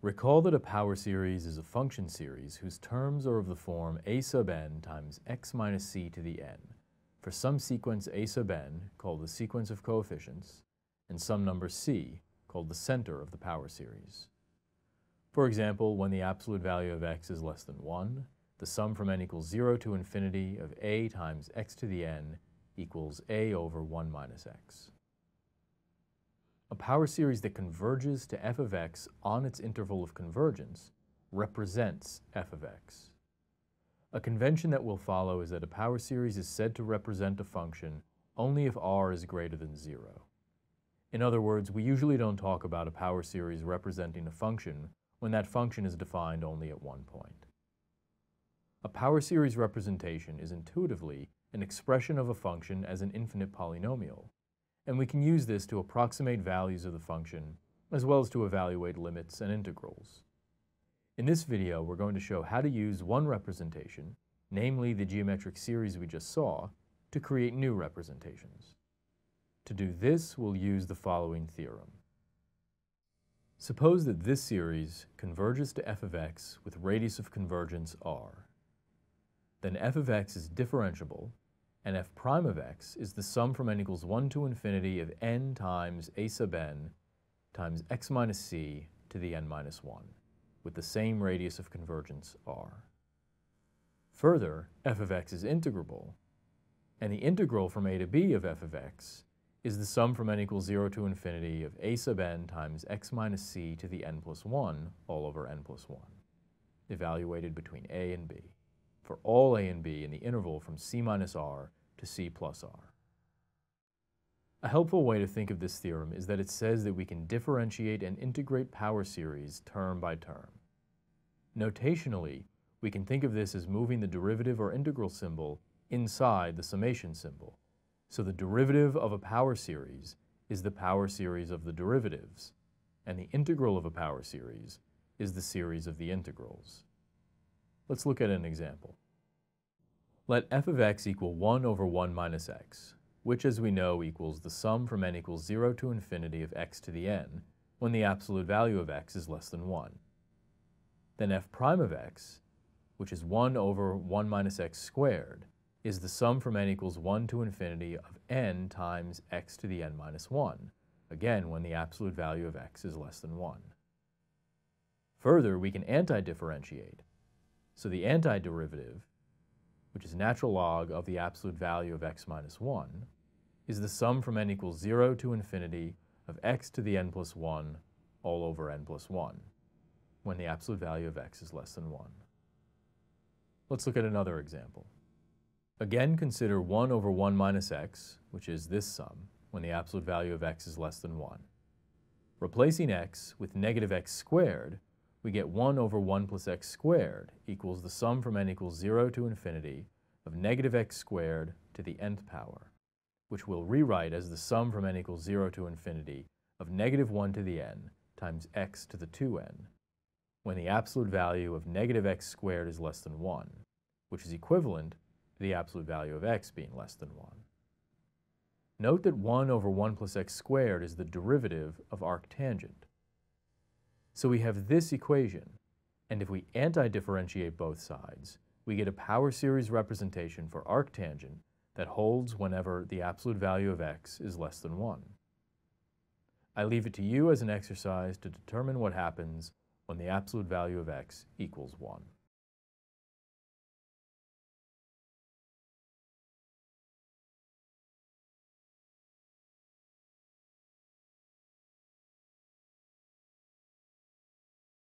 Recall that a power series is a function series whose terms are of the form a sub n times x minus c to the n for some sequence a sub n, called the sequence of coefficients, and some number c, called the center of the power series. For example, when the absolute value of x is less than 1, the sum from n equals 0 to infinity of a times x to the n equals a over 1 minus x. A power series that converges to f of x on its interval of convergence represents f of x. A convention that will follow is that a power series is said to represent a function only if r is greater than 0. In other words, we usually don't talk about a power series representing a function when that function is defined only at one point. A power series representation is intuitively an expression of a function as an infinite polynomial, and we can use this to approximate values of the function as well as to evaluate limits and integrals. In this video, we're going to show how to use one representation, namely the geometric series we just saw, to create new representations. To do this, we'll use the following theorem. Suppose that this series converges to f of x with radius of convergence r. Then f of x is differentiable, and f prime of x is the sum from n equals 1 to infinity of n times a sub n times x minus c to the n minus 1, with the same radius of convergence r. Further, f of x is integrable, and the integral from a to b of f of x is the sum from n equals 0 to infinity of a sub n times x minus c to the n plus 1 all over n plus 1, evaluated between a and b, for all a and b in the interval from c minus r to c plus r. A helpful way to think of this theorem is that it says that we can differentiate and integrate power series term by term. Notationally, we can think of this as moving the derivative or integral symbol inside the summation symbol. So the derivative of a power series is the power series of the derivatives, and the integral of a power series is the series of the integrals. Let's look at an example. Let f of x equal 1 over 1 minus x, which as we know equals the sum from n equals 0 to infinity of x to the n when the absolute value of x is less than 1. Then f prime of x, which is 1 over 1 minus x squared, is the sum from n equals 1 to infinity of n times x to the n minus 1, again when the absolute value of x is less than 1. Further, we can antidifferentiate. So the antiderivative, which is natural log of the absolute value of x minus 1, is the sum from n equals 0 to infinity of x to the n plus 1 all over n plus 1, when the absolute value of x is less than 1. Let's look at another example. Again, consider 1 over 1 minus x, which is this sum, when the absolute value of x is less than 1. Replacing x with negative x squared, we get 1 over 1 plus x squared equals the sum from n equals 0 to infinity of negative x squared to the nth power, which we'll rewrite as the sum from n equals 0 to infinity of negative 1 to the n times x to the 2n, when the absolute value of negative x squared is less than 1, which is equivalent to the absolute value of x being less than 1. Note that 1 over 1 plus x squared is the derivative of arctangent. So we have this equation, and if we antidifferentiate both sides, we get a power series representation for arctangent that holds whenever the absolute value of x is less than 1. I leave it to you as an exercise to determine what happens when the absolute value of x equals 1.